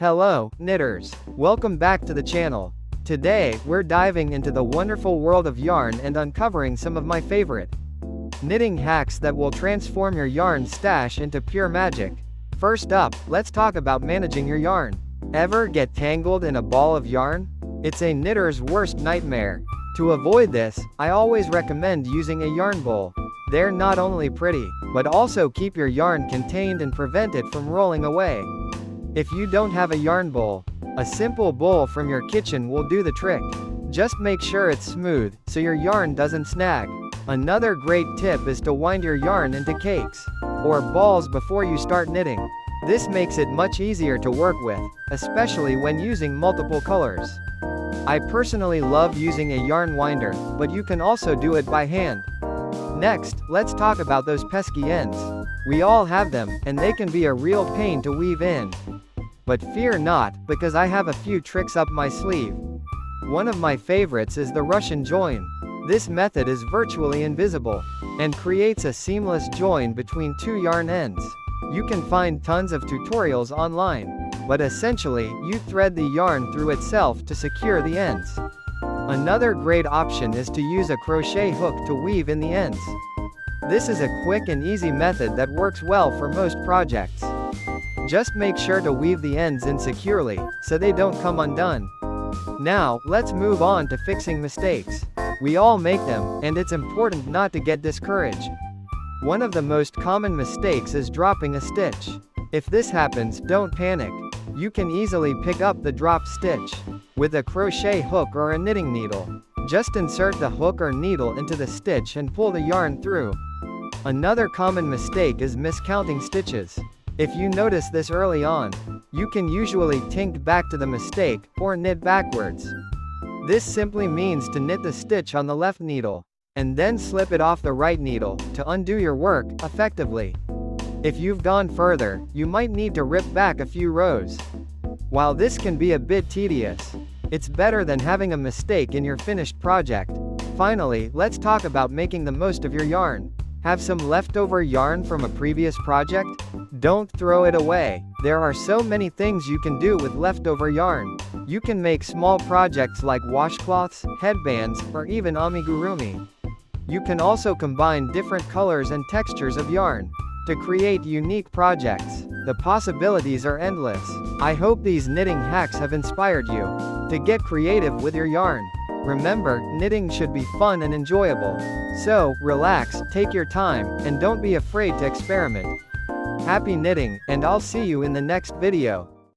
Hello, knitters. Welcome back to the channel. Today, we're diving into the wonderful world of yarn and uncovering some of my favorite knitting hacks that will transform your yarn stash into pure magic. First up, let's talk about managing your yarn. Ever get tangled in a ball of yarn? It's a knitter's worst nightmare. To avoid this, I always recommend using a yarn bowl. They're not only pretty, but also keep your yarn contained and prevent it from rolling away. If you don't have a yarn bowl, a simple bowl from your kitchen will do the trick. Just make sure it's smooth, so your yarn doesn't snag. Another great tip is to wind your yarn into cakes or balls before you start knitting. This makes it much easier to work with, especially when using multiple colors. I personally love using a yarn winder, but you can also do it by hand. Next, let's talk about those pesky ends. We all have them, and they can be a real pain to weave in. But fear not, because I have a few tricks up my sleeve. One of my favorites is the Russian join. This method is virtually invisible, and creates a seamless join between two yarn ends. You can find tons of tutorials online, but essentially, you thread the yarn through itself to secure the ends. Another great option is to use a crochet hook to weave in the ends. This is a quick and easy method that works well for most projects. Just make sure to weave the ends in securely, so they don't come undone. Now, let's move on to fixing mistakes. We all make them, and it's important not to get discouraged. One of the most common mistakes is dropping a stitch. If this happens, don't panic. You can easily pick up the dropped stitch with a crochet hook or a knitting needle. Just insert the hook or needle into the stitch and pull the yarn through. Another common mistake is miscounting stitches. If you notice this early on, you can usually tink back to the mistake, or knit backwards. This simply means to knit the stitch on the left needle, and then slip it off the right needle, to undo your work effectively. If you've gone further, you might need to rip back a few rows. While this can be a bit tedious, it's better than having a mistake in your finished project. Finally, let's talk about making the most of your yarn. Have some leftover yarn from a previous project? Don't throw it away. There are so many things you can do with leftover yarn. You can make small projects like washcloths, headbands, or even amigurumi. You can also combine different colors and textures of yarn to create unique projects. The possibilities are endless. I hope these knitting hacks have inspired you to get creative with your yarn. Remember, knitting should be fun and enjoyable. So, relax, take your time, and don't be afraid to experiment. Happy knitting, and I'll see you in the next video.